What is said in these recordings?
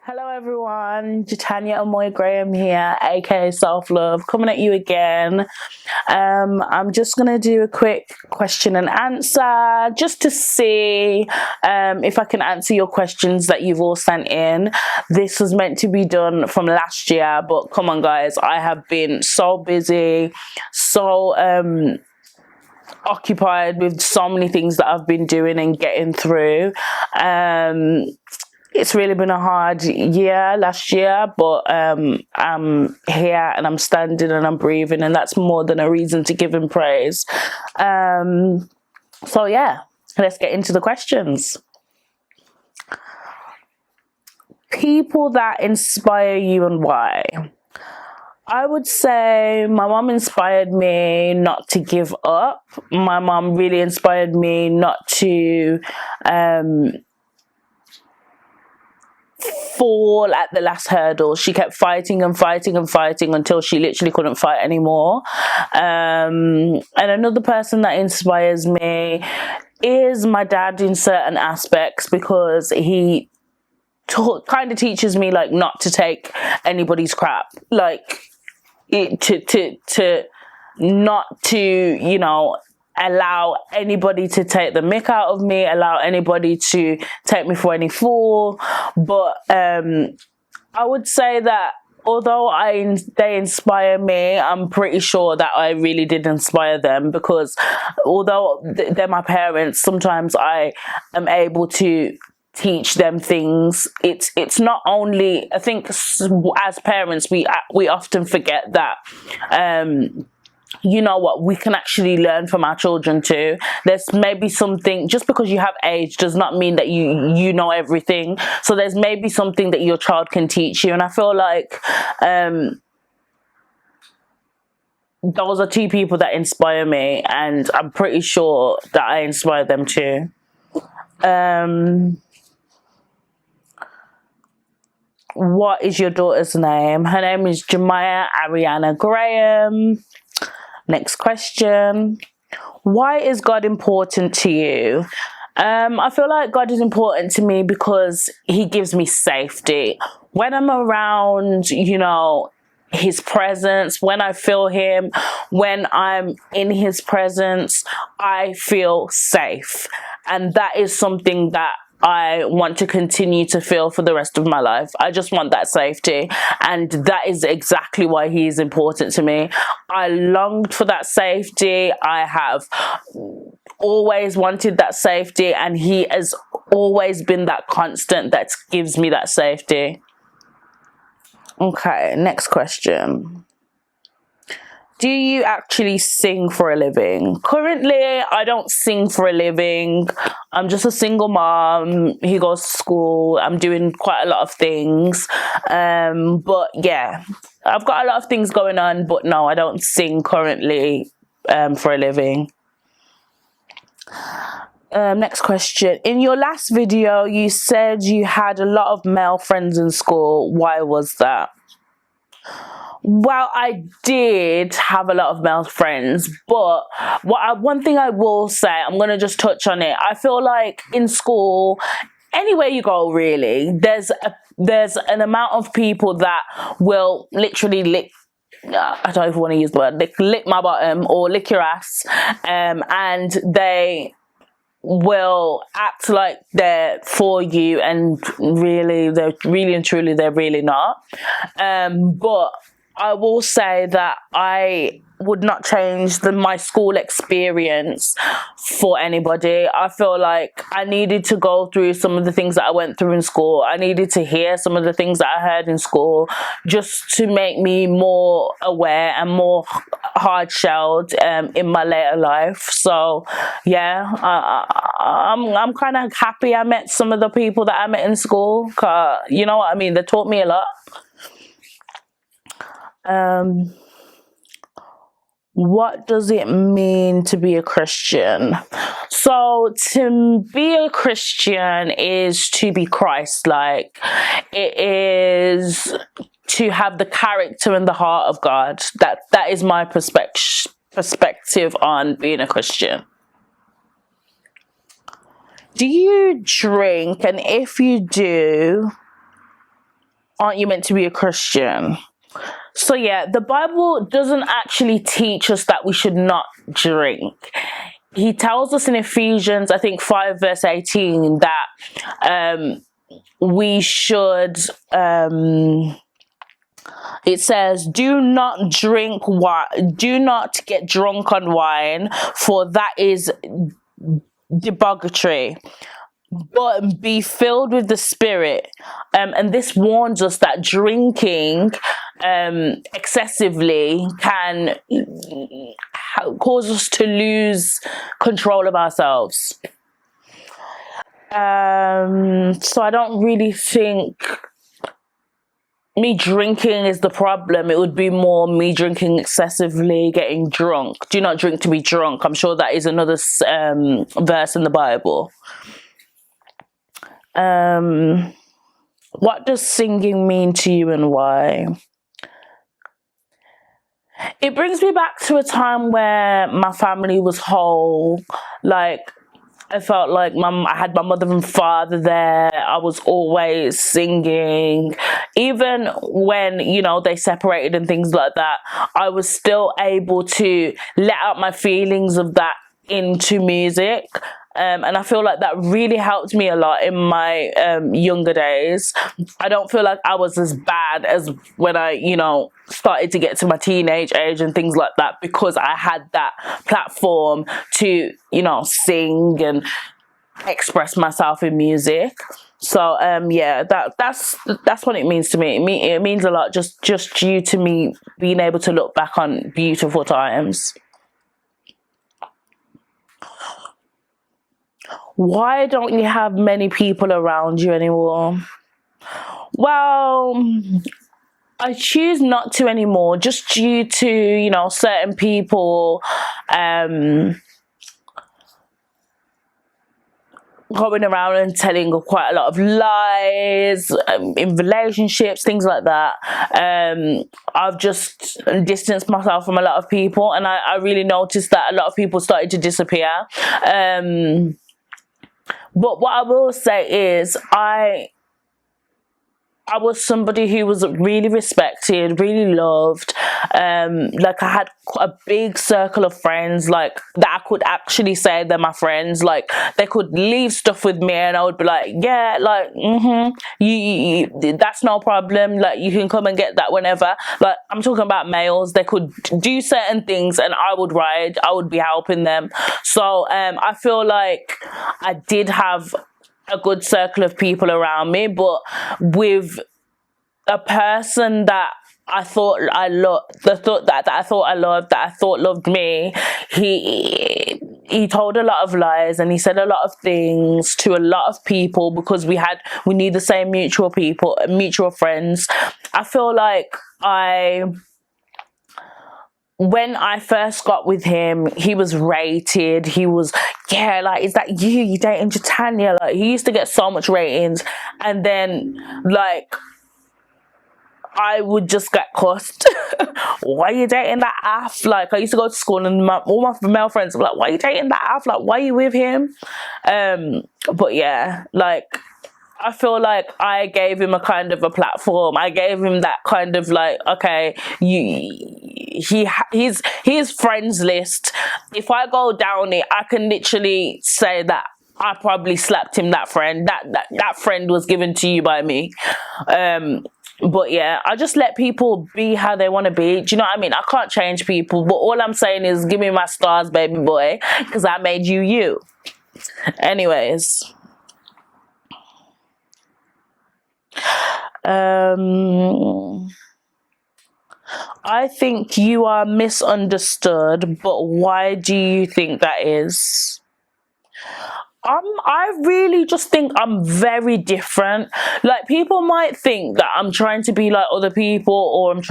Hello everyone, Jitanya Amoy Graham here, aka Self Love, coming at you again. I'm just gonna do a quick question and answer just to see if I can answer your questions that you've all sent in. This was meant to be done from last year, but come on guys, I have been so busy, so occupied with so many things that I've been doing and getting through. It's really been a hard year last year, but I'm here and I'm standing and I'm breathing, and that's more than a reason to give him praise. So yeah, let's get into the questions. People that inspire you and why? I would say my mom inspired me not to give up. My mom really inspired me not to fall at the last hurdle. She kept fighting and fighting and fighting until she literally couldn't fight anymore. And another person that inspires me is my dad in certain aspects, because he kind of teaches me like not to take anybody's crap, like to not to, you know, allow anybody to take the mick out of me, allow anybody to take me for any fool. But I would say that although they inspire me, I'm pretty sure that I really did inspire them, because although they're my parents, sometimes I am able to teach them things. It's not only, I think as parents we often forget that you know what, we can actually learn from our children too. There's maybe something, just because you have age does not mean that you know everything. So there's maybe something that your child can teach you, and I feel like those are two people that inspire me, and I'm pretty sure that I inspire them too. What is your daughter's name? Her name is Jemiah Ariana Graham. Next question. Why is God important to you? I feel like God is important to me because he gives me safety. When I'm around, you know, his presence, when I feel him, when I'm in his presence, I feel safe. And that is something that I want to continue to feel for the rest of my life. I just want that safety, and that is exactly why he is important to me. I longed for that safety. I have always wanted that safety, and he has always been that constant that gives me that safety. Okay, next question. Do you actually sing for a living? Currently, I don't sing for a living. I'm just a single mom. He goes to school. I'm doing quite a lot of things. But yeah, I've got a lot of things going on, but no, I don't sing currently for a living. Next question. In your last video, you said you had a lot of male friends in school. Why was that? Well, I did have a lot of male friends, but one thing I will say, I'm going to just touch on it. I feel like in school, anywhere you go really, there's an amount of people that will literally lick, I don't even want to use the word, lick my bottom or lick your ass, and they will act like they're for you, and really and truly they're really not. But I will say that I would not change my school experience for anybody. I feel like I needed to go through some of the things that I went through in school. I needed to hear some of the things that I heard in school, just to make me more aware and more hard-shelled in my later life. So yeah, I'm kind of happy I met some of the people that I met in school, 'cause, you know what I mean, they taught me a lot. What does it mean to be a Christian? So to be a Christian is to be Christ-like. It is to have the character and the heart of God. That is my perspective on being a Christian. Do you drink? And if you do, aren't you meant to be a Christian? So yeah, the Bible doesn't actually teach us that we should not drink. He tells us in Ephesians, I think 5 verse 18, that we should, it says, do not drink wine, do not get drunk on wine, for that is debauchery, but be filled with the Spirit. And this warns us that drinking excessively can cause us to lose control of ourselves. So I don't really think me drinking is the problem. It would be more me drinking excessively, getting drunk. Do not drink to be drunk. I'm sure that is another verse in the Bible. What does singing mean to you and why? It brings me back to a time where my family was whole. Like, I felt like I had my mother and father there. I was always singing. Even when, you know, they separated and things like that, I was still able to let out my feelings of that into music. And I feel like that really helped me a lot in my younger days. I don't feel like I was as bad as when I, you know, started to get to my teenage age and things like that, because I had that platform to, you know, sing and express myself in music. So yeah, that's what it means to me. It means a lot, just due to me being able to look back on beautiful times. Why don't you have many people around you anymore? Well, I choose not to anymore, just due to, you know, certain people going around and telling quite a lot of lies in relationships, things like that. I've just distanced myself from a lot of people, and I really noticed that a lot of people started to disappear. But what I will say is I was somebody who was really respected, really loved. Like, I had a big circle of friends, like, that I could actually say they're my friends. Like, they could leave stuff with me and I would be like, yeah, like, you that's no problem. Like, you can come and get that whenever. Like, I'm talking about males. They could do certain things and I would ride. I would be helping them. So I feel like I did have a good circle of people around me, but with a person that I thought I loved, that I thought loved me, he told a lot of lies and he said a lot of things to a lot of people, because we need the same mutual friends. I feel like when I first got with him, he was rated. He was, yeah, like, is that you dating Tanya? Like, he used to get so much ratings, and then, like, I would just get cussed. Why are you dating that aff? Like, I used to go to school and all my male friends were like, why are you dating that aff? Like, why are you with him? But yeah, like, I feel like I gave him a kind of a platform. I gave him that kind of, like, okay, his friends list. If I go down it, I can literally say that I probably slapped him. That friend, that friend was given to you by me. But yeah, I just let people be how they want to be. Do you know what I mean? I can't change people, but all I'm saying is, give me my stars, baby boy, because I made you you. Anyways. I think you are misunderstood, but why do you think that is? I really just think I'm very different. Like, people might think that I'm trying to be like other people, or I'm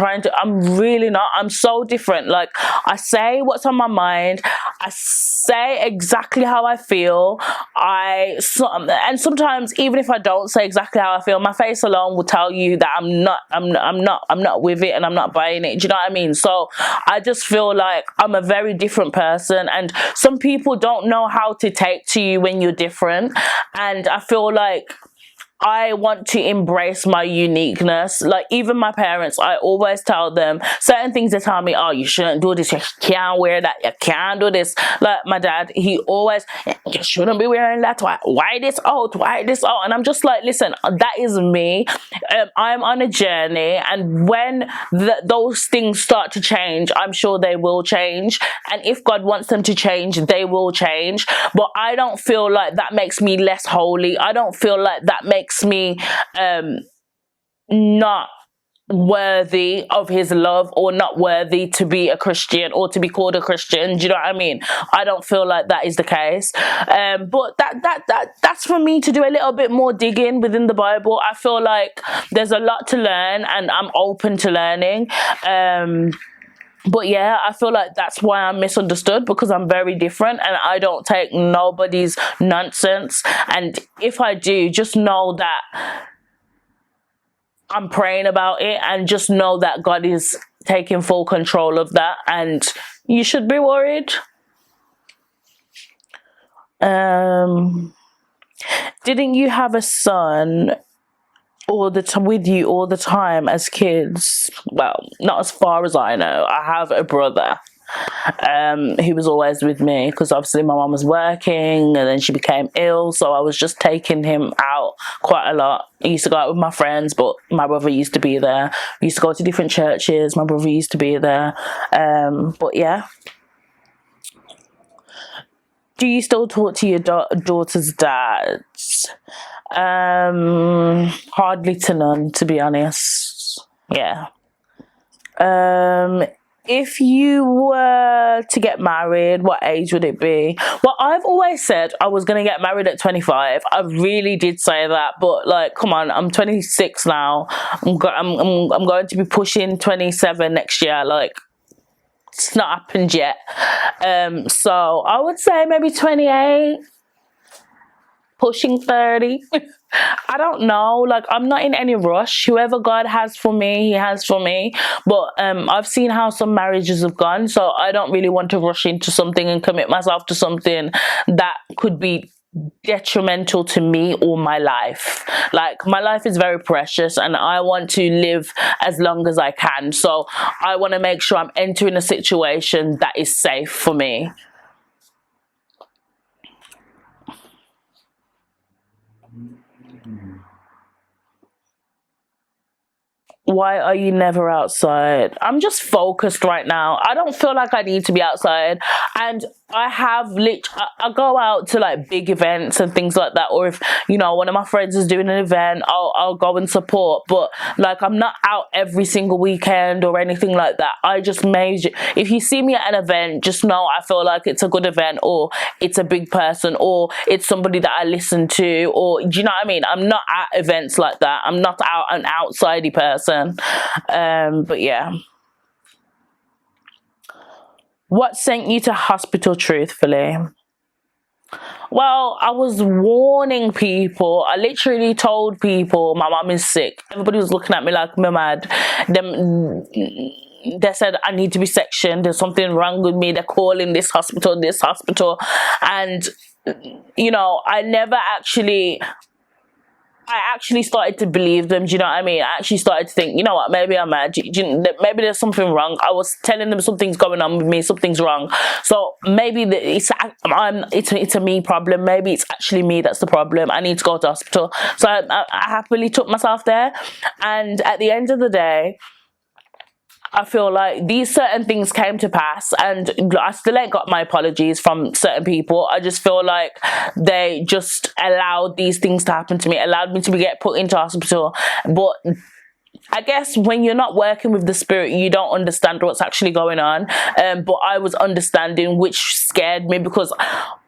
really not. I'm so different. Like, I say what's on my mind. I say exactly how I feel. And sometimes, even if I don't say exactly how I feel, my face alone will tell you that I'm not with it and I'm not buying it. Do you know what I mean? So I just feel like I'm a very different person, and some people don't know how to take to you when you're different. And I feel like I want to embrace my uniqueness. Like, even my parents, I always tell them certain things. They tell me, oh, you shouldn't do this, you can't wear that, you can't do this. Like my dad, he always, you shouldn't be wearing that, why this out, why this out? And I'm just like, listen, that is me. I'm on a journey, and when those things start to change, I'm sure they will change, and if God wants them to change, they will change. But I don't feel like that makes me less holy. I don't feel like that makes me not worthy of his love, or not worthy to be a Christian, or to be called a Christian. Do you know what I mean? I don't feel like that is the case. But that's for me to do a little bit more digging within the Bible. I feel like there's a lot to learn, and I'm open to learning. But yeah, I feel like that's why I'm misunderstood, because I'm very different and I don't take nobody's nonsense. And if I do, just know that I'm praying about it, and just know that God is taking full control of that, and you should be worried. Didn't you have a son all the time with you all the time as kids? Well, not as far as I know. I have a brother he was always with me, because obviously my mum was working and then she became ill, so I was just taking him out quite a lot. I used to go out with my friends, but my brother used to be there. We used to go to different churches, my brother used to be there. But yeah. Do you still talk to your daughter's dads? Hardly to none, to be honest. Yeah. If you were to get married, what age would it be? Well, I've always said I was going to get married at 25. I really did say that, but like, come on, I'm 26 now. I'm going to be pushing 27 next year. Like, it's not happened yet. So I would say maybe 28, pushing 30. I don't know, like, I'm not in any rush. Whoever God has for me, he has for me. But I've seen how some marriages have gone, so I don't really want to rush into something and commit myself to something that could be detrimental to me or my life. Like, my life is very precious and I want to live as long as I can, so I want to make sure I'm entering a situation that is safe for me. Why are you never outside? I'm just focused right now. I don't feel like I need to be outside, and I go out to like big events and things like that, or if, you know, one of my friends is doing an event, I'll go and support. But like, I'm not out every single weekend or anything like that. I just if you see me at an event, just know I feel like it's a good event, or it's a big person, or it's somebody that I listen to, or do you know what I mean? I'm not at events like that. I'm not an outsidey person. But yeah. What sent you to hospital, truthfully? Well, I was warning people. I literally told people my mom is sick. Everybody was looking at me like I'm mad. They said I need to be sectioned. There's something wrong with me. They're calling this hospital. And, you know, I actually started to believe them. Do you know what I mean? I actually started to think, you know what, maybe I'm mad. Maybe there's something wrong. I was telling them something's going on with me, something's wrong. So maybe it's a me problem. Maybe it's actually me that's the problem. I need to go to hospital. So I happily took myself there. And at the end of the day, I feel like these certain things came to pass, and I still ain't got my apologies from certain people. I just feel like they just allowed these things to happen to me, allowed me to get put into hospital. But I guess when you're not working with the spirit, you don't understand what's actually going on. But I was understanding, which scared me, because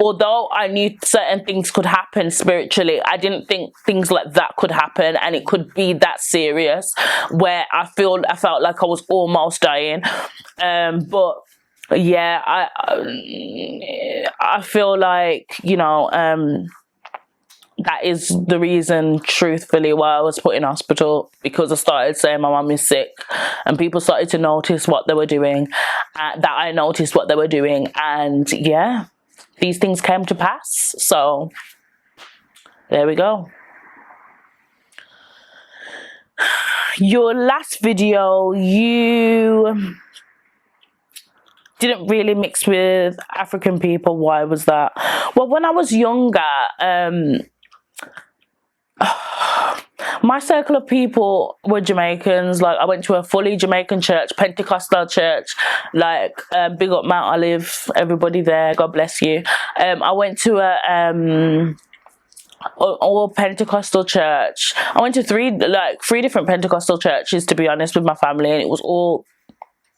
although I knew certain things could happen spiritually, I didn't think things like that could happen, and it could be that serious, where I felt like I was almost dying. But yeah, I feel like, you know, that is the reason, truthfully, why I was put in hospital, because I started saying my mum is sick, and people started to notice what they were doing, that I noticed what they were doing, and yeah, these things came to pass. So there we go. your last video, you didn't really mix with African people. Why was that? Well, when I was younger, my circle of people were Jamaicans. Like, I went to a fully Jamaican church, Pentecostal church, like, big up Mount Olive, everybody there, God bless you. I went to a all Pentecostal church. I went to three different Pentecostal churches, to be honest, with my family, and it was all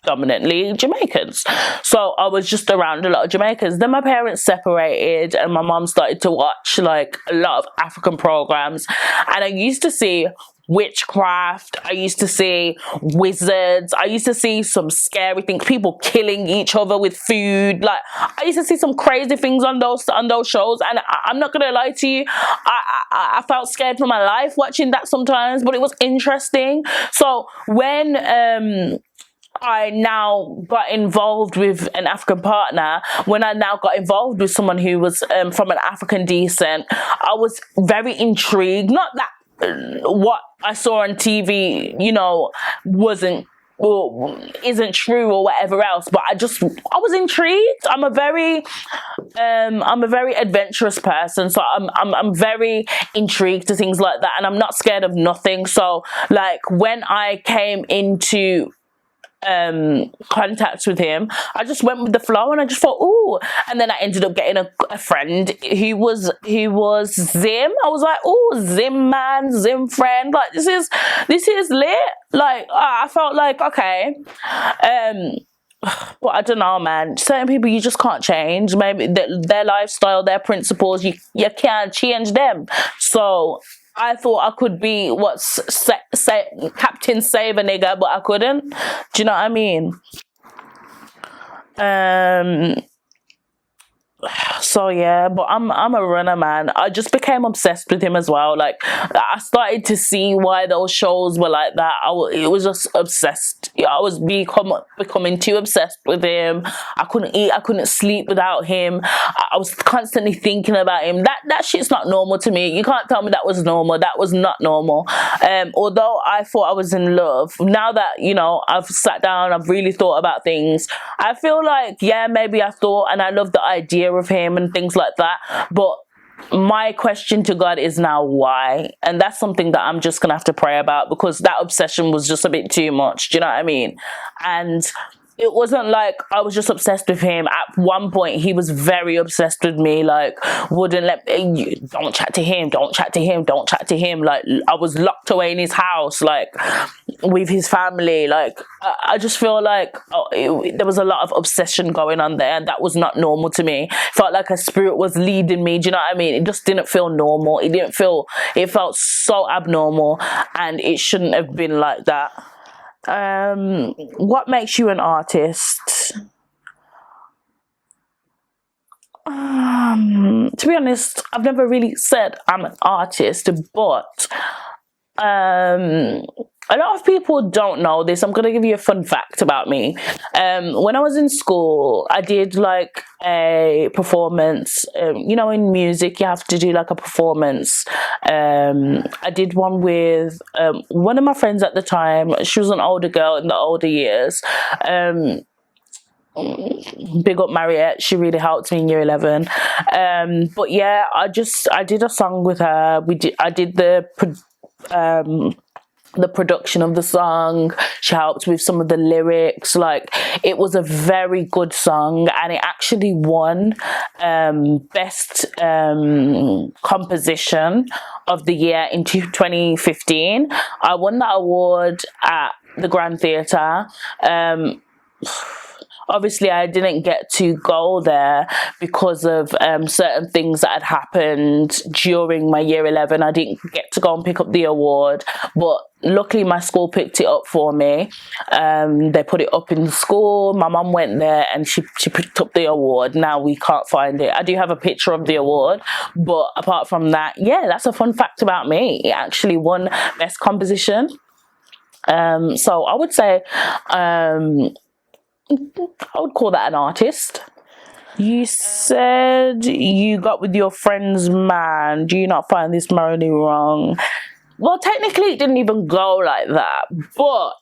dominantly Jamaicans. So I was just around a lot of Jamaicans. Then my parents separated and my mom started to watch like a lot of African programs, and I used to see witchcraft, I used to see wizards, I used to see some scary things, people killing each other with food. Like, I used to see some crazy things on those shows, and I'm not gonna lie to you, I felt scared for my life watching that sometimes, but it was interesting. So when I now got involved with an African partner, when I now got involved with someone who was from an African descent, I was very intrigued. Not that what I saw on TV, you know, wasn't or isn't true or whatever else, but I was intrigued. I'm a very adventurous person, so I'm very intrigued to things like that, and I'm not scared of nothing. So like, when I came into contacts with him, I just went with the flow, and I just thought, ooh. And then I ended up getting a friend who was Zim. I was like, ooh, Zim man, Zim friend, like this is lit. Like, I felt like, okay. But I don't know, man, certain people you just can't change. Maybe their lifestyle, their principles, you can't change them. So I thought I could be Captain Save a Nigga, but I couldn't. Do you know what I mean? So yeah, but I'm a runner, man. I just became obsessed with him as well. Like, I started to see why those shows were like that. It was just obsessed. I was becoming too obsessed with him. I couldn't eat, I couldn't sleep without him. I was constantly thinking about him. That shit's not normal to me. You can't tell me that was normal. That was not normal. Although I thought I was in love, now that, you know, I've sat down, I've really thought about things, I feel like, yeah, maybe I thought, and I love the idea of him and things like that, but my question to God is now why, and that's something that I'm just gonna have to pray about, because that obsession was just a bit too much. Do you know what I mean? And it wasn't like I was just obsessed with him. At one point, he was very obsessed with me. Like, wouldn't let me, don't chat to him, don't chat to him, don't chat to him. Like, I was locked away in his house, like, with his family. Like, I just feel like there was a lot of obsession going on there, and that was not normal to me. Felt like a spirit was leading me. Do you know what I mean? It just didn't feel normal. It felt so abnormal, and it shouldn't have been like that. What makes you an artist? To be honest, I've never really said I'm an artist, but a lot of people don't know this. I'm gonna give you a fun fact about me. When I was in school, I did like a performance. You know, in music, you have to do like a performance. I did one with one of my friends at the time. She was an older girl in the older years. Big up Mariette, she really helped me in year 11. But yeah, I did a song with her. I did the production of the song. She helped with some of the lyrics. Like, it was a very good song, and it actually won best composition of the year in 2015. I won that award at the Grand Theatre. Obviously, I didn't get to go there because of certain things that had happened during my year 11. I didn't get to go and pick up the award, but luckily my school picked it up for me. They put it up in the school. My mum went there and she picked up the award. Now we can't find it. I do have a picture of the award, but apart from that, yeah, that's a fun fact about me. It actually won best composition. So I would say I would call that an artist. You said you got with your friend's man. Do you not find this morally wrong? well, technically it didn't even go like that, but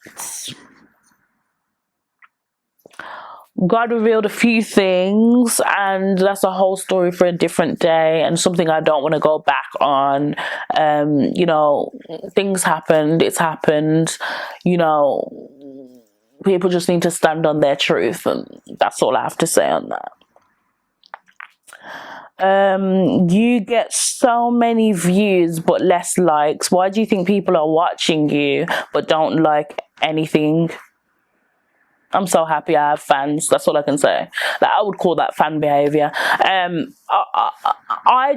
God revealed a few things, and that's a whole story for a different day and something I don't want to go back on. You know, things happened, it's happened, you know, people just need to stand on their truth, and that's all I have to say on that. You get so many views but less likes. Why do you think people are watching you but don't like anything? I'm so happy I have fans. That's all I can say. Like, I would call that fan behavior. I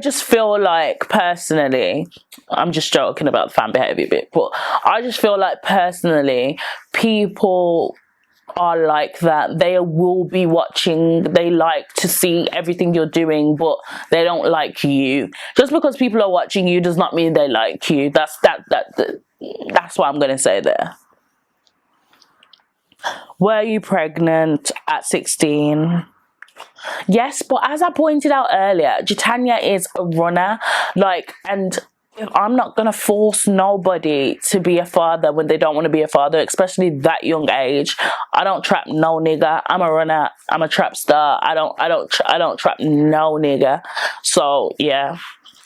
just feel like, personally, I'm just joking about the fan behavior bit, but I just feel like personally, people are like that. They will be watching, they like to see everything you're doing, but they don't like you. Just because people are watching you does not mean they like you. That's what I'm gonna say there. Were you pregnant at 16? Yes, but as I pointed out earlier, Jitanya is a runner, like, and I'm not gonna force nobody to be a father when they don't want to be a father, especially that young age. I don't trap no nigga. I'm a runner. I'm a trap star. I don't trap no nigga. So yeah,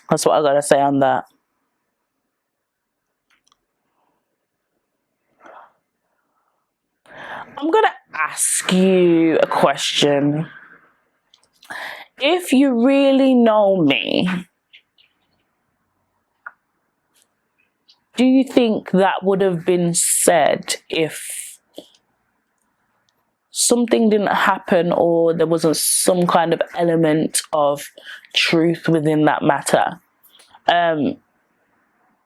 that's what I gotta say on that. I'm gonna ask you a question. If you really know me, do you think that would have been said if something didn't happen, or there wasn't some kind of element of truth within that matter?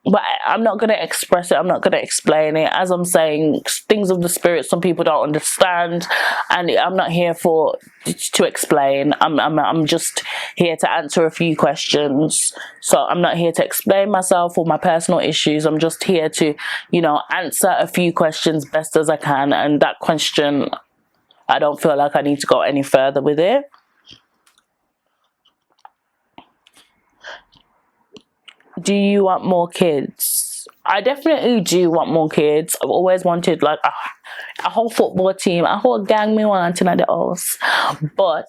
But I'm not going to express it. I'm not going to explain it. As I'm saying, things of the spirit, some people don't understand, and I'm not here to explain. I'm just here to answer a few questions. So I'm not here to explain myself or my personal issues. I'm just here to, you know, answer a few questions best as I can. And that question, I don't feel like I need to go any further with it. Do you want more kids? I definitely do want more kids. I've always wanted like a whole football team, a whole gang me wanting at the house. But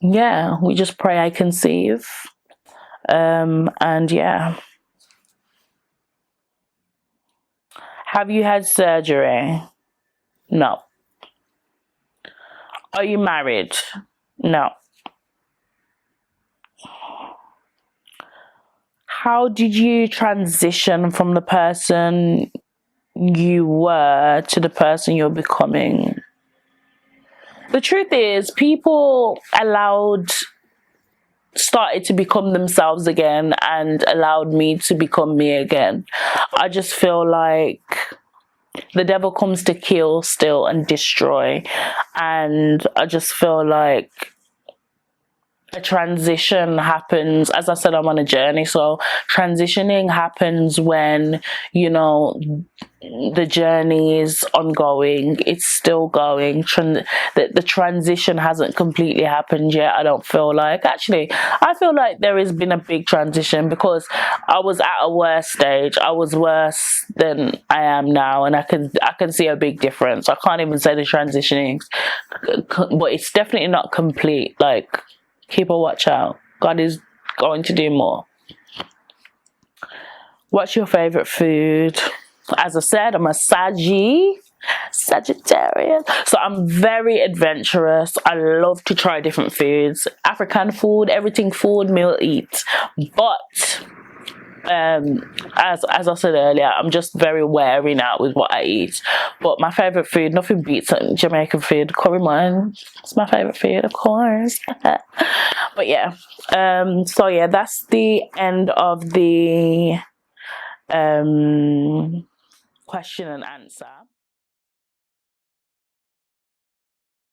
yeah, we just pray I conceive. And yeah. Have you had surgery? No. Are you married? No. How did you transition from the person you were to the person you're becoming? The truth is, people started to become themselves again and allowed me to become me again. I just feel like the devil comes to kill, steal, and destroy. And I just feel like a transition happens. As I said, I'm on a journey, so transitioning happens when, you know, the journey is ongoing, it's still going. The transition hasn't completely happened yet. I don't feel like, actually I feel like there has been a big transition, because I was at a worse stage. I was worse than I am now, and I can see a big difference. I can't even say the transitioning, but it's definitely not complete. Like, keep a watch out. God is going to do more. What's your favorite food? As I said, I'm a Sagittarius, so I'm very adventurous. I love to try different foods, African food, everything food, meal, eat. But as I said earlier, I'm just very wary now with what I eat. But my favorite food, nothing beats Jamaican food. Curry mine, it's my favorite food, of course. But yeah, so yeah, that's the end of the question and answer.